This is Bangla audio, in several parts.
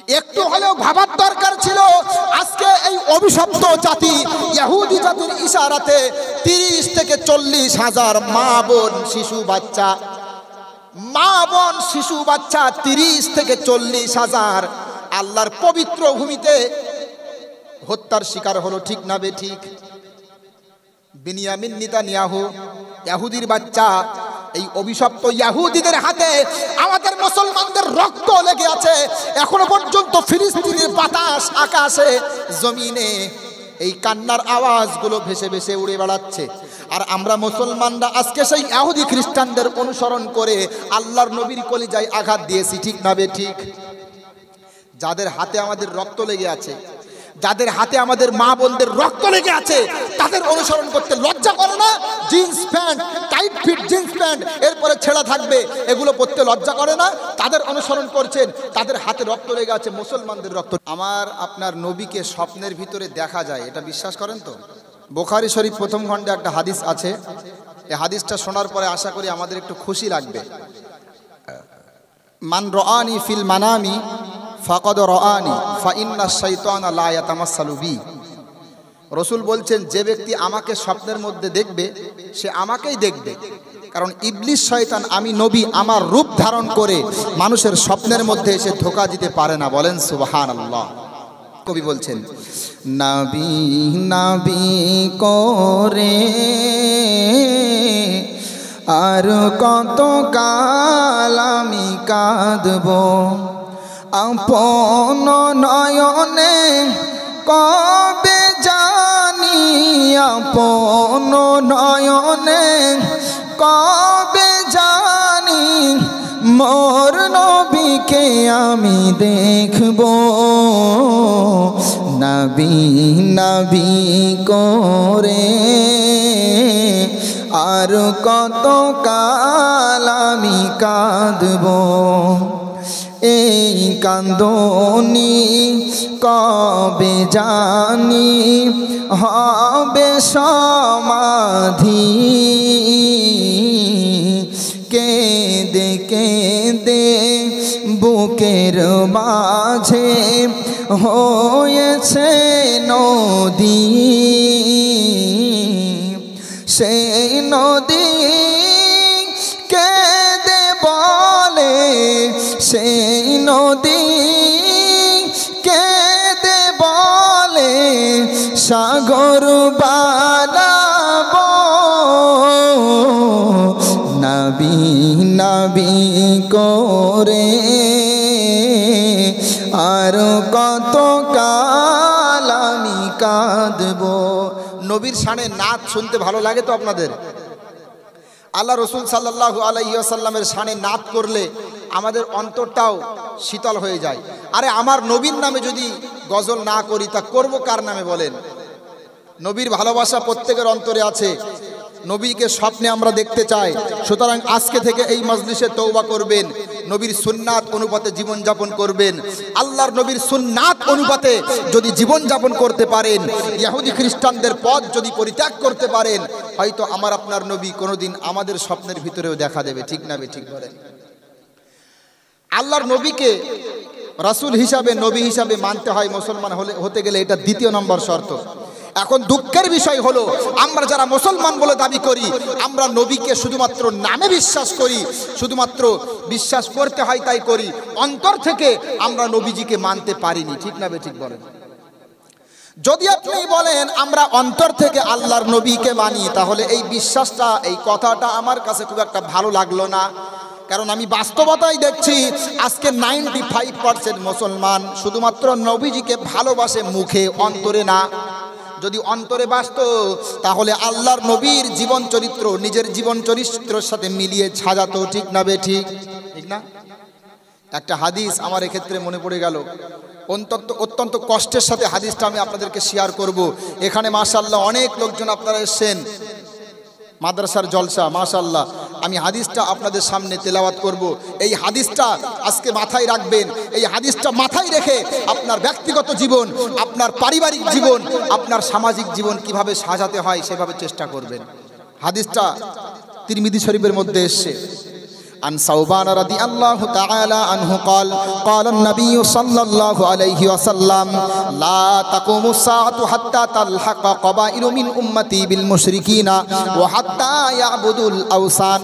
একটু হলেও ভাবার দরকার ছিল আজকে এই অভিশপ্ত জাতি ইহুদি জাতির ইশারাতে 30 থেকে 40 হাজার মা বোন শিশু বাচ্চা 30 থেকে 40 হাজার আল্লাহর পবিত্র ভূমিতে হত্যার শিকার হলো, ঠিক না বে ঠিক? বিনিয়ামিন নেতানিয়াহু ইহুদির বাচ্চা, এই অভিশপ্ত ইহুদিদের হাতে আমাদের মুসলমানদের রক্ত লেগে আছে। এখনো পর্যন্ত ফিলিস্তিনের বাতাস আকাশে জমিনে এই কান্নার আওয়াজগুলো ভেসে ভেসে উড়ে বেড়াচ্ছে। আর আমরা মুসলমানরা আজকে সেই ইহুদি খ্রিস্টানদের অনুসরণ করে আল্লাহর নবীর কলিজায় আঘাত দিয়েছি, ঠিক না বে ঠিক? যাদের হাতে আমাদের রক্ত লেগে আছে, যাদের হাতে আমাদের মা বোনদের রক্ত লেগে আছে, তাদের অনুসরণ করতে লজ্জা করে না? Jeans pant, tight fit jeans pant এরপরে ছেঁড়া থাকবে, এগুলো পরতে লজ্জা করে না? তাদের অনুসরণ করছেন, তাদের হাতে রক্ত লেগে আছে, মুসলমানদের রক্ত। আমার আপনার নবীকে স্বপ্নের ভিতরে দেখা যায়, এটা বিশ্বাস করেন তো? বুখারী শরীফ প্রথম খণ্ডে একটা হাদিস আছে, এই হাদিসটা শোনার পরে আশা করি আমাদের একটু খুশি লাগবে। মান রাআনি ফিল মানামি ফাকাদ রাআনি ফাইন্না শাইতানা লা ইয়াতামাসসালু বি। রাসূল বলছেন, যে ব্যক্তি আমাকে স্বপ্নের মধ্যে দেখবে সে আমাকেই দেখবে, কারণ ইবলিস শয়তান আমি নবী আমার রূপ ধারণ করে মানুষের স্বপ্নের মধ্যে এসে ধোঁকা দিতে পারে না। বলেন সুবহানাল্লাহ। কবি বলছেন, নবী নবী করে আর কত কাল আমি কাঁদবো, আপন নয়নে কবে জানি, আপন নয়নে কবে জানি মোর নবীকে আমি দেখব। নবী নবী করে আর কত কাল আমি কাঁদবো, এই কান্দনি কবে জানি হবে সমাধি। কেঁদে কেঁদে বুকের মাঝে হয়েছে নদী, সেই নদী কেঁদে বলে, সেই নদী কেঁদে বলে সাগর বানাবো। নবী নবী করে আর কত কাল আমি কাঁদবো। নবীর শানে নাচ শুনতে ভালো লাগে তো আপনাদের? আল্লাহ রসুল সাল্লাল্লাহু আলাইহি ওয়াসাল্লামের শানে নাচ করলে আমাদের অন্তরটাও শীতল হয়ে যায়। আরে আমার নবীর নামে যদি গজল না করি তা করব কার নামে বলেন? নবীর ভালোবাসা প্রত্যেকের অন্তরে আছে, নবীকে স্বপ্নে আমরা দেখতে চাই। সুতরাং আজকে থেকে এই মজলিসে তওবা করবেন, নবীর সুন্নাত অনুপাতে জীবনযাপন করবেন। আল্লাহর নবীর সুন্নাত অনুপাতে যদি জীবনযাপন করতে পারেন, ইহুদি খ্রিস্টানদের পথ যদি পরিত্যাগ করতে পারেন, হয়তো আমার আপনার নবী কোনোদিন আমাদের স্বপ্নের ভিতরেও দেখা দেবে, ঠিক না? ঠিক বলেন। আল্লাহর নবীকে রাসূল হিসাবে, নবী হিসাবে মানতে হয় মুসলমান হতে গেলে, এটা দ্বিতীয় নম্বর শর্ত। এখন দুঃখের বিষয় হলো আমরা যারা মুসলমান বলে দাবি করি, আমরা নবীকে শুধুমাত্র নামে বিশ্বাস করি, শুধুমাত্র বিশ্বাস করতে হয় তাই করি, অন্তর থেকে আমরা নবীজিকে মানতে পারিনি, ঠিক না? ঠিক বলেন। যদি আপনি বলেন আমরা অন্তর থেকে আল্লাহর নবীকে মানি, তাহলে এই বিশ্বাসটা, এই কথাটা আমার কাছে খুব একটা ভালো লাগলো না। কারণ আমি বাস্তবতাই দেখছি আজকে 95% মুসলমান শুধুমাত্র নবীজিকে ভালোবাসে মুখে, অন্তরে না। যদি অন্তরে বাসতো তাহলে আল্লাহর নবীর জীবন চরিত্র নিজের জীবন চরিত্রের সাথে মিলিয়ে সাজাতো, ঠিক না? ঠিক না? একটা হাদিস আমার এক্ষেত্রে মনে পড়ে গেল, অত্যন্ত কষ্টের সাথে হাদিসটা আমি আপনাদেরকে শেয়ার করব। এখানে মাশাআল্লাহ অনেক লোকজন আপনারা এসেছেন, মাদ্রাসার জলসা, মাশাআল্লাহ। আমি হাদিসটা আপনাদের সামনে তেলাওয়াত করব। এই হাদিসটা আজকে মাথায় রাখবেন। এই হাদিসটা মাথায় রেখে আপনার ব্যক্তিগত জীবন, আপনার পারিবারিক জীবন, আপনার সামাজিক জীবন কিভাবে সাজাতে হয় সেভাবে চেষ্টা করবেন। হাদিসটা তিরমিজি শরীফের মধ্যে এসেছে। عن ثوبان رضي الله تعالى عنه قال قال النبي صلى الله عليه وسلم لا تقوم الساعة حتى تلحق قبائل من أمتي بالمشركين وحتى يعبدوا الأوثان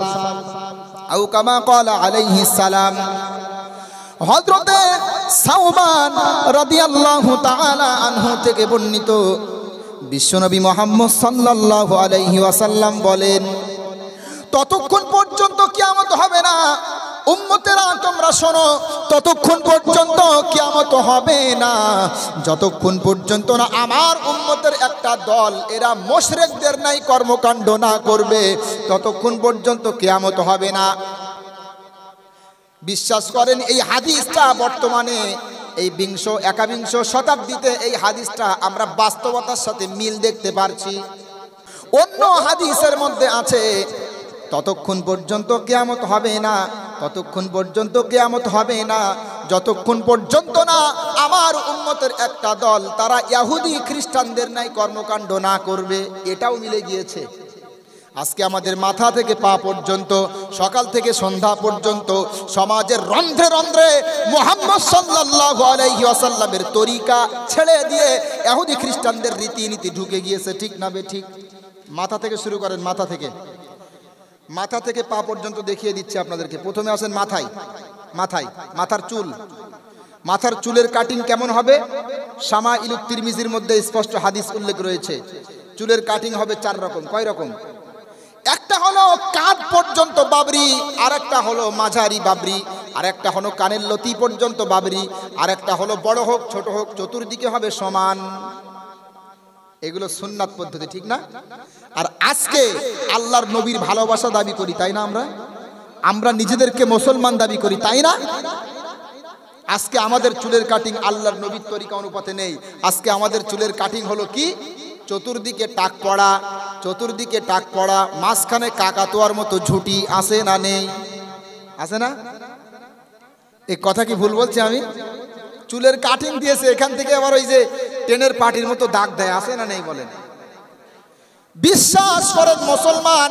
أو كما قال عليه السلام। হযরত সাওবান রাদিয়াল্লাহু তাআলা আনহু থেকে বর্ণিত বিশ্বনবী মুহাম্মদ সাল্লাল্লাহু আলাইহি ওয়াসাল্লাম বলেন, ততক্ষণ পর্যন্ত কিয়ামত হবে না, উম্মতেরা তোমরা শোনো, ততক্ষণ পর্যন্ত কিয়ামত হবে না যতক্ষণ পর্যন্ত না আমার উম্মতের একটা দল এরা মুশরিকদের নাই কর্মকাণ্ড না করবে, ততক্ষণ পর্যন্ত কিয়ামত হবে না। বিশ্বাস করেন এই হাদিসটা বর্তমানে এই একাবিংশ শতাব্দীতে এই হাদিসটা আমরা বাস্তবতার সাথে মিল দেখতে পারছি। অন্য হাদিসের মধ্যে আছে ততক্ষণ পর্যন্ত কিয়ামত হবে না, ততক্ষণ পর্যন্ত কিয়ামত হবে না যতক্ষণ পর্যন্ত না আমার উম্মতের একটা দল তারা ইহুদি খ্রিস্টানদের নাই কর্মকাণ্ড না করবে। এটাও মিলে গিয়েছে। আজকে আমাদের মাথা থেকে পা পর্যন্ত, সকাল থেকে সন্ধ্যা পর্যন্ত সমাজের রন্ধ্রে রন্ধ্রে মুহাম্মদ সাল্লাল্লাহু আলাইহি ওয়াসাল্লামের তরিকা ছেড়ে দিয়ে ইহুদি খ্রিস্টানদের রীতিনীতি ঢুকে গিয়েছে, ঠিক না বেঠিক? মাথা থেকে শুরু করেন, মাথা থেকে পা পর্যন্ত দেখিয়ে দিচ্ছি আপনাদেরকে। প্রথমে আসেন মাথার চুলের কাটিং কেমন হবে? শামাইলুত তিরমিজির মধ্যে স্পষ্ট হাদিস উল্লেখ রয়েছে। চুলের কাটিং হবে 4 রকম। কয় রকম? একটা হলো কাঁধ পর্যন্ত বাবরি, আরেকটা হলো মাঝারি বাবরি, আরেকটা হলো কানের লতি পর্যন্ত বাবরি, আরেকটা হলো বড় হোক ছোট হোক চতুর্দিকে হবে সমান। এগুলো সুন্নাত পদ্ধতি, ঠিক না? আর আজকে আল্লাহর নবীর ভালোবাসা দাবি করি, তাই না? আমরা নিজেদেরকে মুসলমান দাবি করি, তাই না? আজকে আমাদের চুলের কাটিং আল্লাহর নবীর তরিকা অনুপাতে নেই। আজকে আমাদের চুলের কাটিং হলো কি? চতুর্দিকে টাক পড়া, মাঝখানে কাকাতুয়ার মতো ঝুটি। আছে না নেই? আছে না? এই কথা কি ভুল বলছি আমি? চুলের কাটিং দিয়েছে, এখান থেকে আবার ওই যে ট্রেনের পাটির মতো দাগ দেয়। আছে না নেই বলেন? বিশ্বাস করেন মুসলমান,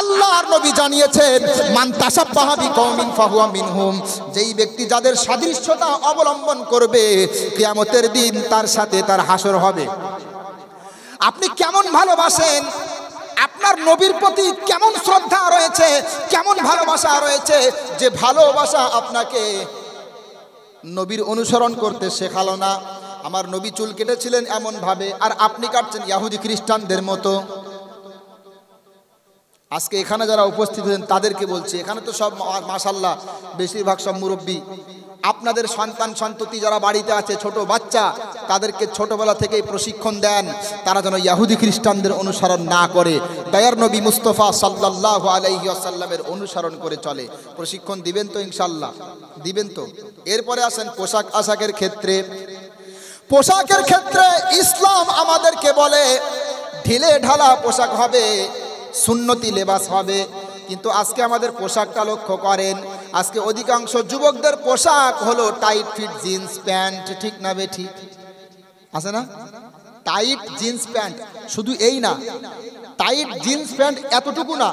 আল্লাহর নবী জানিয়েছেন মান তাশাব্বাহা বিকওমিন ফাহুয়া মিনহুম, যেই ব্যক্তি যাদের সাদৃশ্যতা অবলম্বন করবে কিয়ামতের দিন তার সাথে তার হাসর হবে। আপনি কেমন ভালোবাসেন, আপনার নবীর প্রতি কেমন শ্রদ্ধা রয়েছে, কেমন ভালোবাসা রয়েছে, যে ভালোবাসা আপনাকে নবীর অনুসরণ করতে শেখালো না। আমার নবী চুল কেটেছিলেন এমন ভাবে, আর আপনি কাটছেন ইহুদি খ্রিস্টানদের মতো। আজকে এখানে যারা উপস্থিত হয়েছেন তাদেরকে বলছি, এখানে তো সব মাশাআল্লাহ বেশিরভাগ সব মুরব্বী। আপনাদের সন্তান সন্ততি যারা বাড়িতে আছে, ছোট বাচ্চা, তাদেরকে ছোটবেলা থেকেই প্রশিক্ষণ দেন তারা যেন ইহুদি খ্রিস্টানদের অনুসরণ না করে, দয়ার নবী মুস্তাফা সাল্লাল্লাহু আলাইহি ওয়াসাল্লামের অনুসরণ করে চলে। প্রশিক্ষণ দিবেন তো? ইনশাআল্লাহ দিবেন তো। এরপরে আসেন পোশাক আশাকের ক্ষেত্রে। পোশাকের ক্ষেত্রে ইসলাম আমাদেরকে বলে ঢিলে ঢালা পোশাক হবে, সুন্নতি লেবাস হবে। কিন্তু আজকে আমাদের পোশাকটা লক্ষ্য করেন, আজকে অধিকাংশ যুবকদের পোশাক হলো টাইট ফিট জিন্স প্যান্ট, ঠিক না বেঠিক? আছে না? Tight jeans pant. শুধু এই না, টাইট জিন্স প্যান্ট এতটুকু না,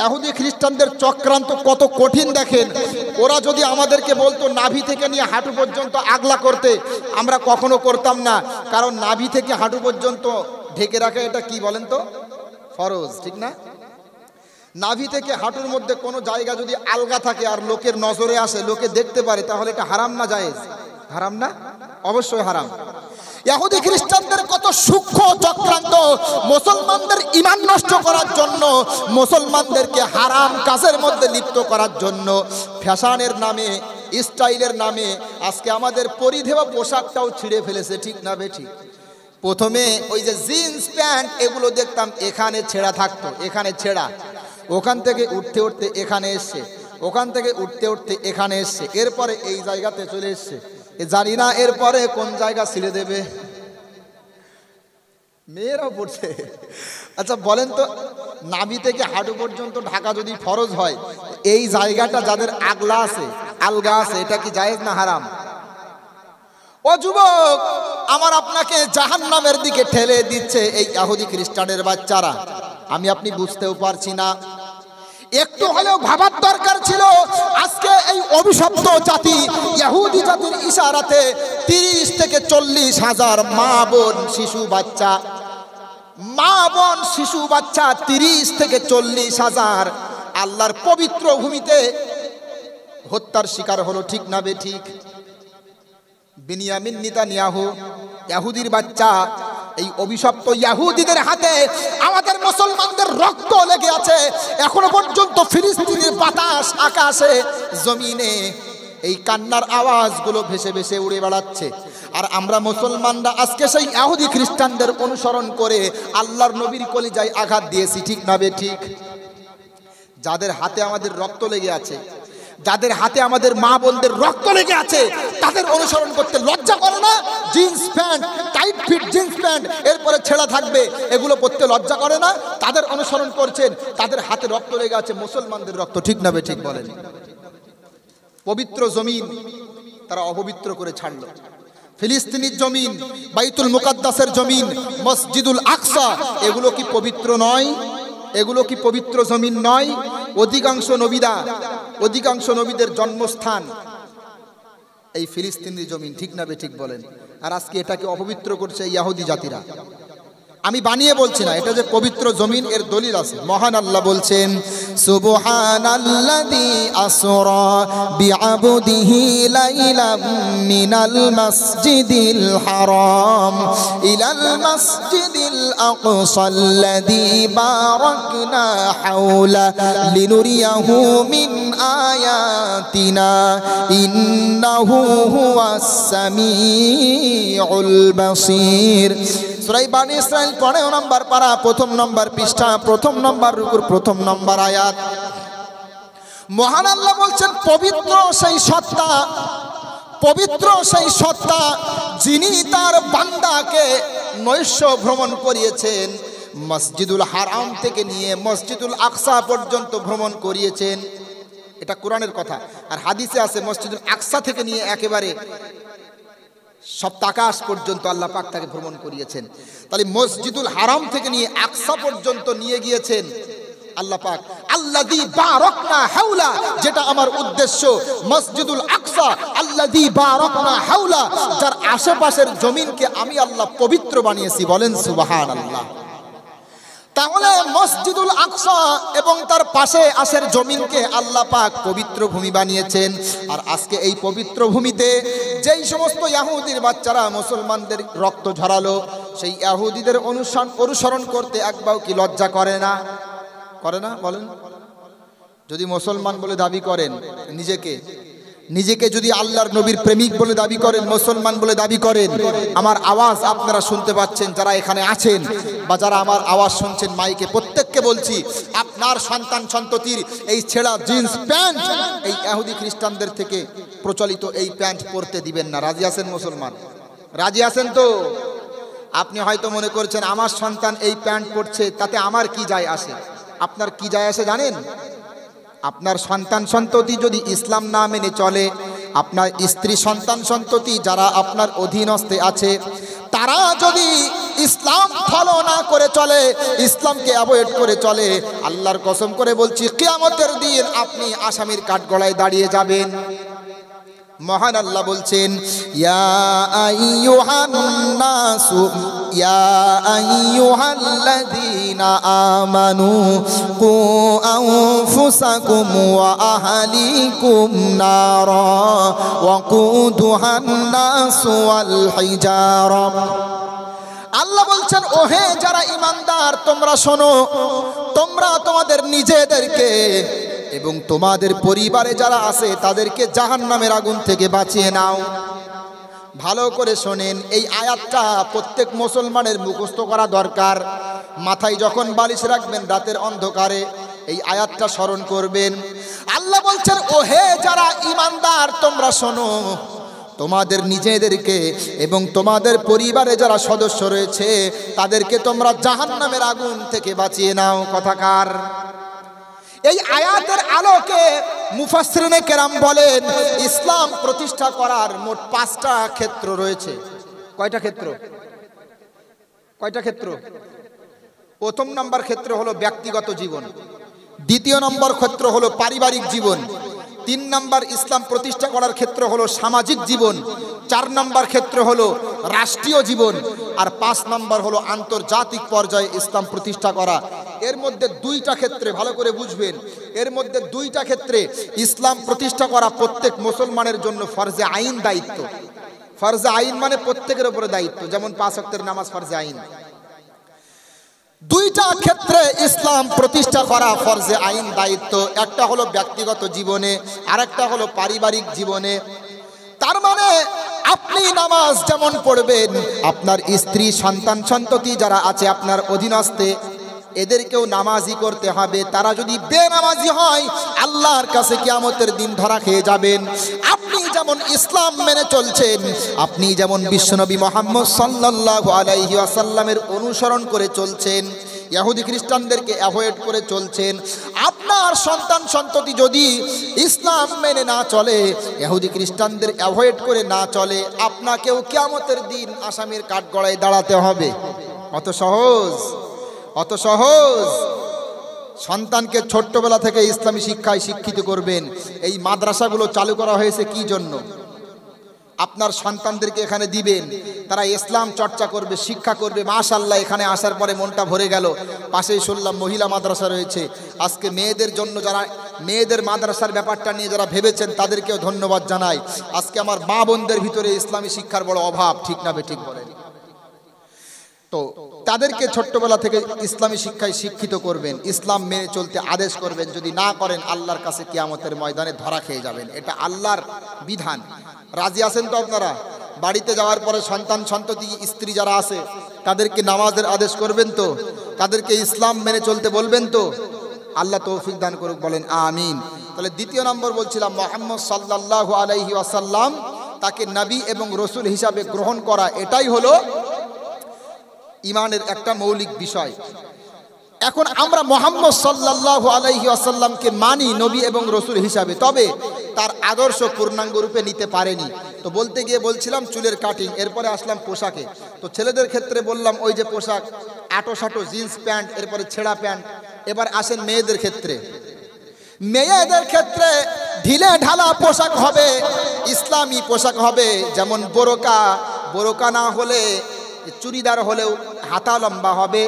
ইহুদি খ্রিস্টানদের চক্রান্ত কত কঠিন দেখেন। ওরা যদি আমাদেরকে বলতো নাভি থেকে নিয়ে হাঁটু পর্যন্ত আগলা করতে, আমরা কখনো করতাম না, কারণ নাভি থেকে হাঁটু পর্যন্ত ঢেকে রাখা এটা কি বলেন তো? ফরজ, ঠিক না? নাভি থেকে হাঁটুর মধ্যে কোনো জায়গা যদি আলগা থাকে আর লোকের নজরে আসে, লোকে দেখতে পারে, তাহলে এটা হারাম না জায়েজ? হারাম না? অবশ্যই হারাম। ইহুদি খ্রিস্টানদের কত সূক্ষ্ম চক্রান্ত মুসলমানদের ঈমান নষ্ট করার জন্য, মুসলমানদেরকে হারাম কাজের মধ্যে লিপ্ত করার জন্য, ফ্যাশনের নামে, স্টাইলের নামে আজকে আমাদের পরিধেয় পোশাকটাও ছিঁড়ে ফেলেছে, ঠিক না বেঠিক? প্রথমে ওই যে জিন্স প্যান্ট এগুলো দেখতাম এখানে ছেঁড়া থাকতো, এখানে ছেঁড়া, ওখান থেকে উঠতে উঠতে এখানে এসছে, ওখান থেকে উঠতে উঠতে এখানে এসছে, এরপরে এই জায়গাতে চলে এসছে। জানি না এরপরে কোন জায়গা ছিঁড়ে দেবে। মেয়েরাও পড়ছে। আচ্ছা বলেন তো, নাভি থেকে হাঁটু পর্যন্ত ঢাকা যদি ফরজ হয়, এই জায়গাটা যাদের আগলা আছে, আলগা আছে, এটা কি জায়েজ না হারাম? ও যুবক, আমার আপনাকে জাহান্নামের দিকে ঠেলে দিচ্ছে এই ইহুদি খ্রিস্টানের বাচ্চারা। আমি আপনি বুঝতেও পারছি না। একটু হলেও ভাবার দরকার ছিল। আজকে এই অভিশপ্ত জাতি ইহুদি জাতির ইশারাতে 30 থেকে 40 হাজার মা বোন শিশু বাচ্চা 30 থেকে 40 হাজার আল্লাহর পবিত্র ভূমিতে হত্যার শিকার হলো, ঠিক না বে ঠিক? বিনিয়ামিন নেতানিয়াহু ইহুদির বাচ্চা, এই অভিশপ্ত ইহুদিদের হাতে আমাদের মুসলমানদের রক্ত লেগে আছে। এখনো পর্যন্ত ফিলিস্তিনের বাতাস আকাশে জমিনে এই কান্নার আওয়াজগুলো ভেসে ভেসে উড়ে বেড়াচ্ছে। আর আমরা মুসলমানরা আজকে সেই ইহুদি খ্রিস্টানদের অনুসরণ করে আল্লাহর নবীর কলিজায় আঘাত দিয়েছি, ঠিক না বে ঠিক? যাদের হাতে আমাদের রক্ত লেগে আছে, যাদের হাতে আমাদের মা বোনদের রক্ত লেগে আছে, তাদের অনুসরণ করতে লজ্জা করে না? Jeans pant, tight fit jeans pant এরপরে ছেঁড়া থাকবে, এগুলো পরতে লজ্জা করে না? তাদের অনুসরণ করছেন, তাদের হাতে রক্ত লেগে আছে, মুসলমানদের রক্ত, ঠিক না বে ঠিক বলেন? পবিত্র জমিন তারা অপবিত্র করে ছাড়লো। ফিলিস্তিনের জমিন, বাইতুল মুকাদ্দাসের জমিন, মসজিদুল আকসা, এগুলো কি পবিত্র নয়? এগুলো কি পবিত্র জমিন নয়? অধিকাংশ নবীদের জন্মস্থান এই ফিলিস্তিনের জমিন, ঠিক না বে ঠিক বলেন? আর আজকে এটাকে অপবিত্র করছে ইহুদি জাতিরা। আমি বানিয়ে বলছি না, এটা যে পবিত্র জমিন এর দলিল আছে। মহান আল্লাহ বলছেন, সুবহানাল্লাযী আসরা বিআবদিহি লাইলাম মিনাল মাসজিদিল হারাম ইলাল মাসজিদিল আকসাল্লাযী বারাকনা হাওলা লিনুরিয়াহু মিন আয়াতিনা ইন্নাহু হুয়াস সামিউল বাসীর। সূরা বানী ইসরাঈল 15 নম্বর পারা, 1 নম্বর পৃষ্ঠা, 1 নম্বর রুকুর 1 নম্বর আয়াত। মহান আল্লাহ বলছেন, পবিত্র সেই সত্তা যিনি তার বান্দাকে নৈশ ভ্রমণ করিয়েছেন, মসজিদুল হারাম থেকে নিয়ে মসজিদুল আকসা পর্যন্ত ভ্রমণ করিয়েছেন। এটা কোরআনের কথা। আর হাদিসে আছে মসজিদুল আকসা থেকে নিয়ে একেবারে সপ্তাকাশ পর্যন্ত আল্লাহ পাক তাকে ভ্রমণ করিয়েছেন। তাহলে মসজিদুল হারাম থেকে নিয়ে আকসা পর্যন্ত নিয়ে গিয়েছেন আল্লাহ পাক। আল্লাযী বারাকনা হাওলা, যেটা আমার উদ্দেশ্য, মসজিদুল আকসা আল্লাযী বারাকনা হাওলা, যার আশেপাশের জমিনকে আমি আল্লাহ পবিত্র বানিয়েছি। বলেন সুবহানাল্লাহ। তাহলে মসজিদুল আকসা এবং তার পাশে আশের জমিনকে আল্লাহ পাক পবিত্র ভূমি বানিয়েছেন। আর আজকে এই পবিত্র ভূমিতে যেই সমস্ত ইহুদির বাচ্চারা মুসলমানদের রক্ত ঝরালো, সেই ইহুদিদের অনুসরণ করতে একবারও কি লজ্জা করে না? বলেন? যদি মুসলমান বলে দাবি করেন, নিজেকে যদি আল্লাহর নবীর প্রেমিক বলে দাবি করেন, মুসলমান বলে দাবি করেন, আমার আওয়াজ আপনারা শুনতে পাচ্ছেন যারা এখানে আছেন বা যারা আমার আওয়াজ শুনছেন মাইকে, প্রত্যেককে বলছি, আপনার সন্তান সন্ততির এই ছেঁড়া জিন্স প্যান্ট এই ইহুদি খ্রিস্টানদের থেকে প্রচলিত এই প্যান্ট পরতে দিবেন না। রাজি আছেন মুসলমান? রাজি আছেন তো? আপনি হয়তো মনে করছেন আমার সন্তান এই প্যান্ট পরছে, তাতে আমার কি যায় আসে? আপনার কি যায় আসে জানেন? আপনার সন্তান সন্ততি যদি ইসলাম না মেনে চলে, আপনার স্ত্রী সন্তান সন্ততি যারা আপনার অধীনস্থে আছে, তারা যদি ইসলাম ফলো না করে চলে, ইসলামকে অ্যাভয়েড করে চলে, আল্লাহর কসম করে বলছি, কিয়ামতের দিন আপনি আসামির কাঠগড়ায় দাঁড়িয়ে যাবেন। মহান আল্লাহ বলছেন, ইয়া আইয়ুহাল্লাযীনা আমানু কু আনফুসাকুম ওয়া আহলিকুম নারা ওয়াকুদুহান নাস ওয়াল হিজারা। আল্লাহ বলছেন, ওহে যারা ঈমানদার, তোমরা শোনো, তোমরা তোমাদের নিজেদেরকে এবং তোমাদের পরিবারে যারা আছে তাদেরকে জাহান্নামের আগুন থেকে বাঁচিয়ে নাও। ভালো করে শোনেন, এই আয়াতটা প্রত্যেক মুসলমানের মুখস্থ করা দরকার। মাথায় যখন বালিশ রাখবেন রাতের অন্ধকারে এই আয়াতটা স্মরণ করবেন। আল্লাহ বলছেন, ওহে যারা ঈমানদার, তোমরা শোনো, তোমাদের নিজেদেরকে এবং তোমাদের পরিবারে যারা সদস্য রয়েছে তাদেরকে তোমরা জাহান্নামের আগুন থেকে বাঁচিয়ে নাও। কথাকার এই আয়াতের আলোকে মুফাসসিরিনে কেরাম বলেন, ইসলাম প্রতিষ্ঠা করার মোট 5টা ক্ষেত্র রয়েছে। কয়টা ক্ষেত্র? প্রথম নাম্বার ক্ষেত্র হলো ব্যক্তিগত জীবন। দ্বিতীয় নম্বর ক্ষেত্র হলো পারিবারিক জীবন। 3 নম্বর ইসলাম প্রতিষ্ঠা করার ক্ষেত্র হলো সামাজিক জীবন। 4 নম্বর ক্ষেত্র হলো রাষ্ট্রীয় জীবন। আর 5 নম্বর হলো আন্তর্জাতিক পর্যায়ে ইসলাম প্রতিষ্ঠা করা। এর মধ্যে 2টা ক্ষেত্রে ভালো করে বুঝবেন, এর মধ্যে 2টা ক্ষেত্রে ইসলাম প্রতিষ্ঠা করা প্রত্যেক মুসলমানের জন্য ফরজে আইন দায়িত্ব। ফরজে আইন মানে প্রত্যেকের উপরে দায়িত্ব, যেমন 5 ওয়াক্তের নামাজ ফরজে আইন। 2টা ক্ষেত্রে ইসলাম প্রতিষ্ঠা করা ফরজে আইন দায়িত্ব। একটা হলো ব্যক্তিগত জীবনে, আরেকটা হলো পারিবারিক জীবনে। তার মানে আপনি নামাজ যেমন পড়বেন, আপনার স্ত্রী সন্তান সন্ততি যারা আছে আপনার অধীনস্থে, এদেরকেও নামাজি করতে হবে। তারা যদি বেনামাজি হয় আল্লাহর কাছে কিয়ামতের দিন ধরা খেয়ে যাবেন। আপনি যেমন ইসলাম মেনে চলছেন, আপনি যেমন বিশ্বনবী মুহাম্মদ সাল্লাল্লাহু আলাইহি ওয়াসাল্লামের অনুসরণ করে চলছেন, ইহুদি খ্রিস্টানদেরকে অ্যাভয়েড করে চলছেন, আপনার সন্তান সন্ততি যদি ইসলাম মেনে না চলে, ইহুদি খ্রিস্টানদের অ্যাভয়েড করে না চলে, আপনাকেও কিয়ামতের দিন আসামির কাঠগড়ায় দাঁড়াতে হবে। অত সহজ, অত সহজ। সন্তানকে ছোট্টবেলা থেকে ইসলামী শিক্ষায় শিক্ষিত করবেন। এই মাদ্রাসাগুলো চালু করা হয়েছে কি জন্য? আপনার সন্তানদেরকে এখানে দিবেন, তারা ইসলাম চর্চা করবে, শিক্ষা করবে। মাশাআল্লাহ, এখানে আসার পরে মনটা ভরে গেল। পাশেই শুনলাম মহিলা মাদ্রাসা রয়েছে। আজকে মেয়েদের জন্য যারা মেয়েদের মাদ্রাসার ব্যাপারটা নিয়ে যারা ভেবেছেন তাদেরকেও ধন্যবাদ জানাই। আজকে আমার মা বোনদের ভিতরে ইসলামী শিক্ষার বড় অভাব, ঠিক না বেঠিক বলেন? তো তাদেরকে ছোট্টবেলা থেকে ইসলামী শিক্ষায় শিক্ষিত করবেন, ইসলাম মেনে চলতে আদেশ করবেন। যদি না করেন আল্লাহর কাছে কিয়ামতের ময়দানে ধরা খেয়ে যাবেন। এটা আল্লাহর বিধান। রাজি আছেন তো আপনারা? বাড়িতে যাওয়ার পরে সন্তান সন্ততি স্ত্রী যারা আছে তাদেরকে নামাজের আদেশ করবেন তো? তাদেরকে ইসলাম মেনে চলতে বলবেন তো? আল্লাহ তৌফিক দান করুক, বলেন আমিন। তাহলে দ্বিতীয় নম্বর বলছিলাম, মুহাম্মদ সাল্লাল্লাহু আলাইহি ওয়াসাল্লাম তাকে নবী এবং রসুল হিসাবে গ্রহণ করা, এটাই হলো ইমানের একটা মৌলিক বিষয়। এখন আমরা মুহাম্মদ সাল্লাল্লাহু আলাইহি ওয়াসাল্লামকে মানি নবী এবং রসুল হিসাবে, তবে তার আদর্শ পূর্ণাঙ্গ রূপে নিতে পারেনি। তো বলতে গিয়ে বলছিলাম চুলের কাটিং, এরপরে আসলাম পোশাকে। তো ছেলেদের ক্ষেত্রে বললাম ওই যে পোশাক, আটো সাটো জিন্স প্যান্ট, এরপরে ছেঁড়া প্যান্ট। এবার আসেন মেয়েদের ক্ষেত্রে। মেয়েদের ক্ষেত্রে ঢিলে ঢালা পোশাক হবে, ইসলামী পোশাক হবে। যেমন বোরকা, বোরকা না হলে চুড়িদার হলেও হাতা লম্বা হবে,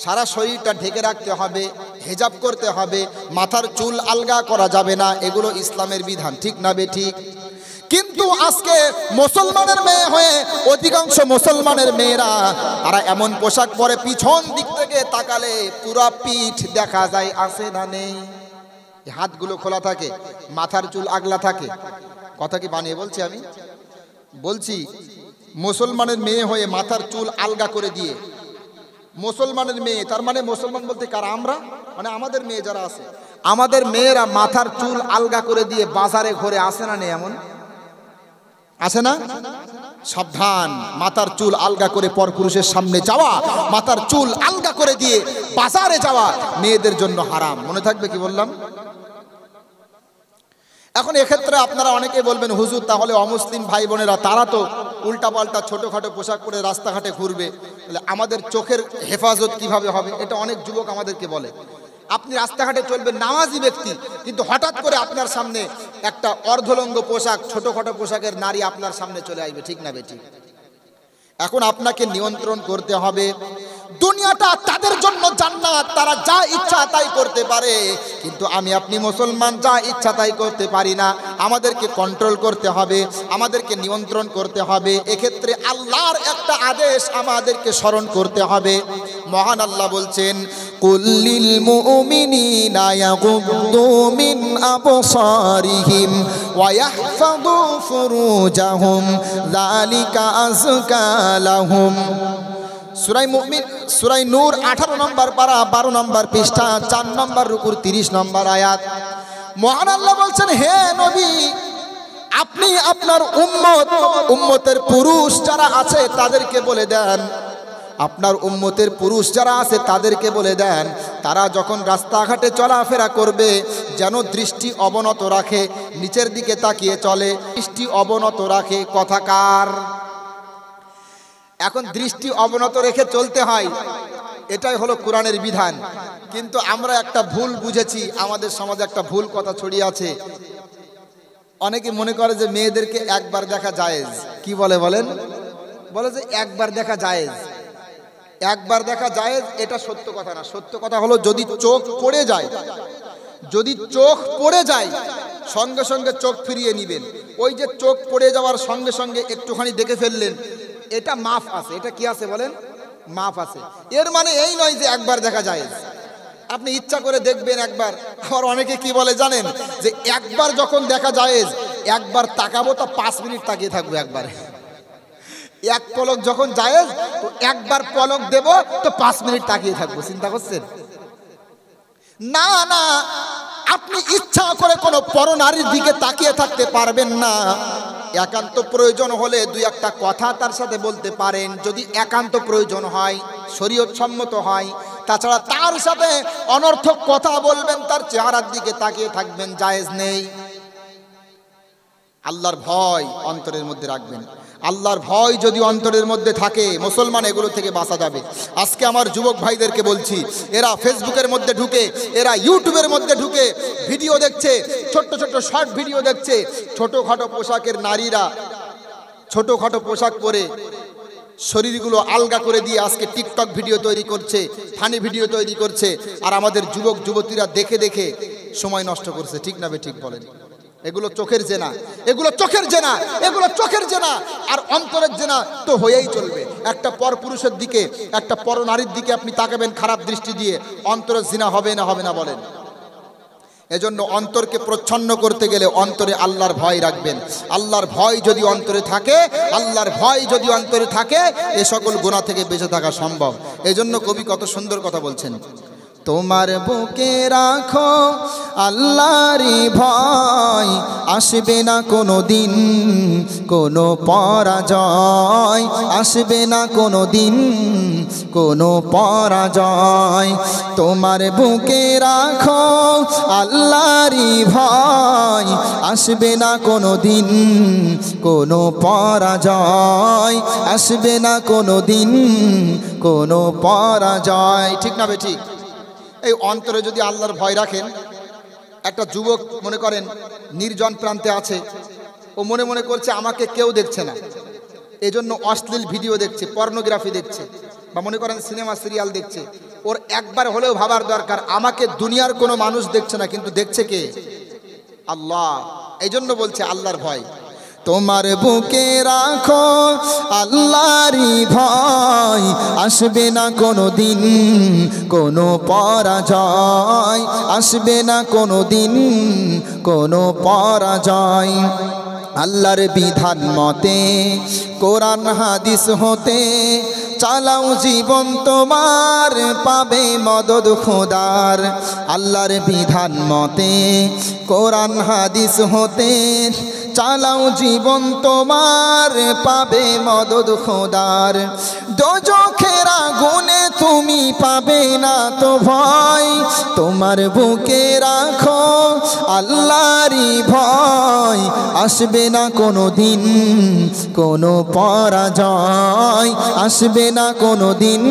সারা শরীরটা ঢেকে রাখতে হবে, হেজাব করতে হবে, মাথার চুল আলগা করা যাবে না। এগুলো ইসলামের বিধান, ঠিক না বেঠিক? কিন্তু আজকে মুসলমানের মেয়ে হয়ে অধিকাংশ মুসলমানের মেয়েরা তারা এমন পোশাক পরে পিছন দিক থেকে তাকালে পুরা পিঠ দেখা যায়, আছে না নেই? হাতগুলো খোলা থাকে, মাথার চুল আগলা থাকে। কথা কি বানিয়ে বলছি? আমি বলছি মুসলমানের মেয়ে হয়ে মাথার চুল আলগা করে দিয়ে, মুসলমানের মেয়ে, তার মানে মুসলমান বলতে কারা? আমরা, মানে আমাদের মেয়ে যারা আছে, আমাদের মেয়েরা মাথার চুল আলগা করে দিয়ে বাজারে ঘরে আসে না নেই? এমন আছে না? সাবধান, মাথার চুল আলগা করে পরপুরুষের সামনে যাওয়া, মাথার চুল আলগা করে দিয়ে বাজারে যাওয়া মেয়েদের জন্য হারাম। মনে থাকবে কি বললাম? এখন এক্ষেত্রে আপনারা অনেকেই বলবেন, হুজুর তাহলে অমুসলিম ভাই বোনেরা তারা তো উল্টাপাল্টা ছোটোখাটো পোশাক পরে রাস্তাঘাটে ঘুরবে, তাহলে আমাদের চোখের হেফাজত কিভাবে হবে? এটা অনেক যুবক আমাদেরকে বলে। আপনি রাস্তাঘাটে চলবেন, নামাজি ব্যক্তি, কিন্তু হঠাৎ করে আপনার সামনে একটা অর্ধলঙ্গ পোশাক, ছোটোখাটো পোশাকের নারী আপনার সামনে চলে আসবে, ঠিক না বেঠিক? এখন আপনাকে নিয়ন্ত্রণ করতে হবে। দুনিয়াটা তাদের জন্য জান্নাত, তারা যা ইচ্ছা তাই করতে পারে, কিন্তু আমি আপনি মুসলমান যা ইচ্ছা তাই করতে পারি না। আমাদেরকে কন্ট্রোল করতে হবে, আমাদেরকে নিয়ন্ত্রণ করতে হবে। এক্ষেত্রে আল্লাহর একটা আদেশ আমাদেরকে স্মরণ করতে হবে। মহান আল্লাহ বলছেন, কুল্লিল মুমিনিনা ইয়াগুদ্দু মিন আবসারিহিম ওয়া ইয়াহফাযু ফুরুজাহুম যালিকা আযকা লাহুম। সূরা মুমিন, সূরা নূর 18 নম্বর পারা 12 নম্বর পৃষ্ঠা 4 নম্বর রুকুর 30 নম্বর আয়াত। মহান আল্লাহ বলছেন, হে নবী, আপনি আপনার উম্মতের পুরুষ যারা আছে তাদেরকে বলে দেন, আপনার উম্মতের পুরুষ যারা আছে তাদেরকে বলে দেন, তারা যখন রাস্তাঘাটে চলাফেরা করবে যেন দৃষ্টি অবনত রাখে, নিচের দিকে তাকিয়ে চলে, দৃষ্টি অবনত রাখে। কথাকার এখন দৃষ্টি অবনত রেখে চলতে হয়। এটাই হলো কোরআনের বিধান। কিন্তু আমরা একটা ভুল বুঝেছি, আমাদের সমাজে একটা ভুল কথা ছড়িয়ে আছে। অনেকে মনে করে যে মেয়েদেরকে একবার দেখা জায়েজ। কি বলে বলেন? বলে যে একবার দেখা জায়েজ, একবার দেখা জায়েজ। এটা সত্য কথা না। সত্য কথা হলো যদি চোখ পড়ে যায়, যদি চোখ পড়ে যায় সঙ্গে সঙ্গে চোখ ফিরিয়ে নিবেন। ওই যে চোখ পড়ে যাওয়ার সঙ্গে সঙ্গে একটুখানি দেখে ফেললেন, এটা মাফ আছে। এটা কি আছে বলেন? মাফ আছে। এর মানে এই নয় যে একবার দেখা জায়েজ। আপনি ইচ্ছা করে দেখবেন একবার। আবার অনেকে কি বলে জানেন, যে একবার যখন দেখা জায়েজ, একবার তাকাবো তো 5 মিনিট তাকিয়ে থাকবো একবারে। এক পলক যখন জায়েজ, তো একবার পলক দেব তো 5 মিনিট তাকিয়ে থাকবো। চিন্তা করছেন? না না, আপনি ইচ্ছা করে কোনো পরনারীর দিকে তাকিয়ে থাকতে পারবেন না। একান্ত প্রয়োজন হলে দুই একটা কথা তার সাথে বলতে পারেন, যদি একান্ত প্রয়োজন হয়, শরীয়ত সম্মত হয়। তাছাড়া তার সাথে অনর্থক কথা বলবেন, তার চেহারার দিকে তাকিয়ে থাকবেন, জায়েজ নেই। আল্লাহর ভয় অন্তরের মধ্যে রাখবেন। আল্লাহর ভয় যদি অন্তরের মধ্যে থাকে, মুসলমান এগুলো থেকে বাঁচা যাবে। আজকে আমার যুবক ভাইদেরকে বলছি, এরা ফেসবুকের মধ্যে ঢুকে, এরা ইউটিউবের মধ্যে ঢুকে ভিডিও দেখছে, ছোট্ট ছোট্ট শর্ট ভিডিও দেখছে। ছোটোখাটো পোশাকের নারীরা ছোটোখাটো পোশাক পরে শরীরগুলো আলগা করে দিয়ে আজকে টিকটক ভিডিও তৈরি করছে, ফানি ভিডিও তৈরি করছে। আর আমাদের যুবক যুবতীরা দেখে দেখে সময় নষ্ট করছে। ঠিক না বে ঠিক বলেন? এগুলো চোখের জেনা, এগুলো চোখের জেনা, এগুলো চোখের জেনা। আর অন্তরের জেনা তো হয়েই চলবে। একটা পরপুরুষের দিকে, একটা পরনারীর দিকে আপনি তাকাবেন খারাপ দৃষ্টি দিয়ে, অন্তরের জিনা হবে না? হবে না বলেন? এজন্য অন্তরকে প্রচ্ছন্ন করতে গেলে অন্তরে আল্লাহর ভয় রাখবেন। আল্লাহর ভয় যদি অন্তরে থাকে, আল্লাহর ভয় যদি অন্তরে থাকে, এ সকল গুনাহ থেকে বেঁচে থাকা সম্ভব। এজন্য কবি কত সুন্দর কথা বলছেন, তোমার বুকে রাখো আল্লাহরই ভয়, আসবে না কোনো দিন কোনো পরাজয়, আসবে না কোনো দিন কোনো পরাজয়। তোমার বুকে রাখো আল্লাহরই ভয়, আসবে না কোনো দিন কোনো পরাজয়, আসবে না কোনো দিন কোনো পরাজয়। ঠিক না বে ঠিক? এই অন্তরে যদি আল্লাহর ভয় রাখেন, একটা যুবক মনে করেন নির্জন প্রান্তে আছে, ও মনে মনে করছে আমাকে কেউ দেখছে না, এজন্য অশ্লীল ভিডিও দেখছে, পর্নোগ্রাফি দেখছে, বা মনে করেন সিনেমা সিরিয়াল দেখছে। ওর একবার হলেও ভাবার দরকার, আমাকে দুনিয়ার কোনো মানুষ দেখছে না, কিন্তু দেখছে কে? আল্লাহ। এই জন্য বলছে আল্লাহর ভয়। তোমার বুকে রাখো আল্লাহরই ভয়, আসবে না কোনো দিন কোনো পরাজয়, আসবে না কোনো দিন কোনো পরাজয়। আল্লাহর বিধান মতে কোরআন হাদিস হতে চালাও জীবন তোমার, পাবে মদদ খোদার। আল্লাহর বিধান মতে কোরআন হাদিস হতে চালাও জীবন তোমার, পাবে মদদ খোদার। দোজখের আগুনে তুমি পাবে না তো ভয়, তোমার বুকে রাখো আল্লাহরই ভয়, আসবে না কোনো দিন কোনো পরাজয়, আসবে না কোনো দিন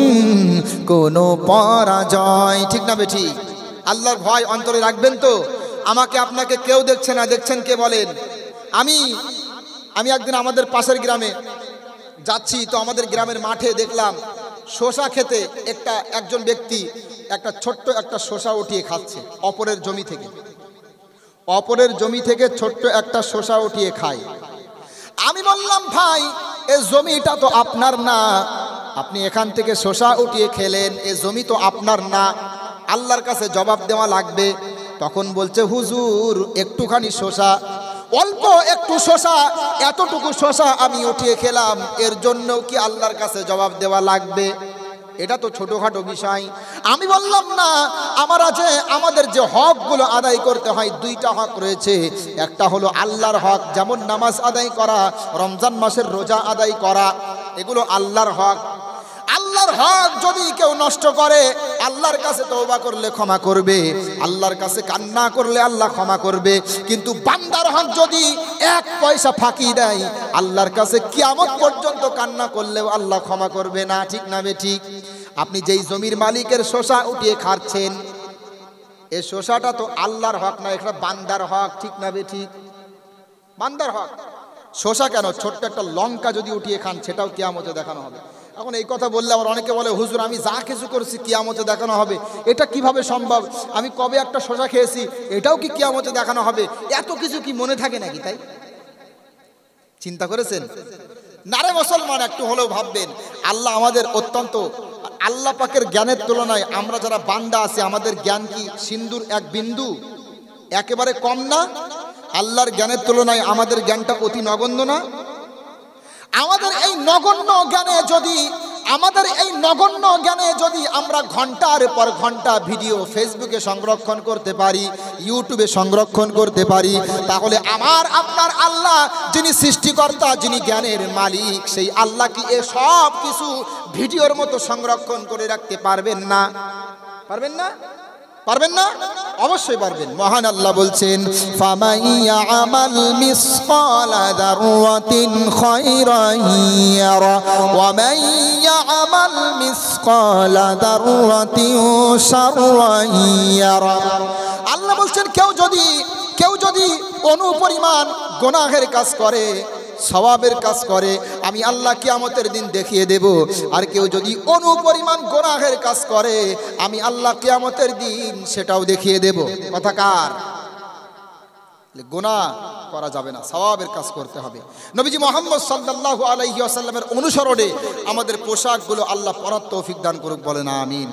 কোনো পরাজয়। ঠিক না বেঠি? আল্লাহর ভয় অন্তরে রাখবেন তো। আমাকে আপনাকে কেউ দেখছে না, দেখছেন কে বলেন? আমি একদিন আমাদের পাশের গ্রামে যাচ্ছি, তো আমাদের গ্রামের মাঠে দেখলাম শসা খেতে একজন ব্যক্তি একটা ছোট্ট একটা শসা উঠিয়ে খাচ্ছে অপরের জমি থেকে। অপরের জমি থেকে ছোট্ট একটা শসা উঠিয়ে খায়। আমি বললাম, ভাই এই জমিটা তো আপনার না, আপনি এখান থেকে শসা উঠিয়ে খেলেন, এ জমি তো আপনার না, আল্লাহর কাছে জবাব দেওয়া লাগবে। তখন বলছে, হুজুর একটুখানি শসা, অল্প একটু শসা, এতটুকু শসা আমি উঠিয়ে খেলাম, এর জন্য কি আল্লাহর কাছে জবাব দেওয়া লাগবে? এটা তো ছোটখাটো বিষয়। আমি বললাম, না, আমাদের যে হকগুলো আদায় করতে হয়, দুইটা হক রয়েছে। একটা হলো আল্লাহর হক, যেমন নামাজ আদায় করা, রমজান মাসের রোজা আদায় করা, এগুলো আল্লাহর হক। আল্লাহর হক যদি কেউ নষ্ট করে, আল্লাহর কাছে তওবা করলে ক্ষমা করবে, আল্লাহর কাছে কান্না করলে আল্লাহ ক্ষমা করবে। কিন্তু বান্দার হক যদি এক পয়সা ফাঁকি দেয়, আল্লাহর কাছে কিয়ামত পর্যন্ত কান্না করলেও আল্লাহ ক্ষমা করবে না। ঠিক না বে ঠিক? আপনি যেই জমির মালিকের শোষা উঠিয়ে খাচ্ছেন, এই শোষাটা তো আল্লাহর হক না, এটা বান্দার হক, ঠিক না বে ঠিক? বান্দার হক। শোষা কেন, ছোট্ট একটা লঙ্কা যদি উঠিয়ে খান সেটাও কিয়ামতে দেখানো হবে। এখন এই কথা বললে আবার অনেকে বলে, হুজুর আমি যা কিছু করেছি কিয়ামতে দেখানো হবে, এটা কিভাবে সম্ভব? আমি কবে একটা শোষা খেয়েছি, এটাও কি কিয়ামতে দেখানো হবে? এত কিছু কি মনে থাকে নাকি? তাই চিন্তা করেছেন? নারে মুসলমান, একটু হলেও ভাববেন। আল্লাহ আমাদের অত্যন্ত, আল্লাহ পাকের জ্ঞানের তুলনায় আমরা যারা বান্দা আছি, আমাদের জ্ঞান কি সিন্ধুর এক বিন্দু? একেবারে কম না? আল্লাহর জ্ঞানের তুলনায় আমাদের জ্ঞানটা অতি নগণ্য না? আমাদের এই নগণ্য জ্ঞানে যদি আমরা ঘন্টার পর ঘন্টা ভিডিও ফেসবুকে সংরক্ষণ করতে পারি, ইউটিউবে সংরক্ষণ করতে পারি, তাহলে আমার আপনার আল্লাহ যিনি সৃষ্টিকর্তা, যিনি জ্ঞানের মালিক, সেই আল্লাহ কি এ সব কিছু ভিডিওর মতো সংরক্ষণ করে রাখতে পারবেন না? পারবেন না? পারবেন না? অবশ্যই পারবেন। মহান আল্লাহ বলছেন, ফামাইয়া আমাল মিসকালা যাররাতিন খায়রান ইয়ারা ওয়া মাইয়া আমাল মিসকালা যাররাতিন শাররান ইয়ারা। আল্লাহ বলছেন, কেউ যদি অনুপরিমাণ গুনাহের কাজ করে, সওয়াবের কাজ করে, আমি আল্লাহ কিয়ামতের দিন দেখিয়ে দেব। আর কেউ যদি অনুপরিমাণ গুনাহের কাজ করে, আমি আল্লাহ কিয়ামতের দিন সেটাও দেখিয়ে দেব। কথা কার? গুনাহ করা যাবে না, সওয়াবের কাজ করতে হবে। নবীজি মুহাম্মদ সাল্লাল্লাহু আলাইহি ওয়াসাল্লামের অনুসরণে আমাদের পোশাকগুলো আল্লাহ পরার তৌফিক দান করুক, বলেন আমিন।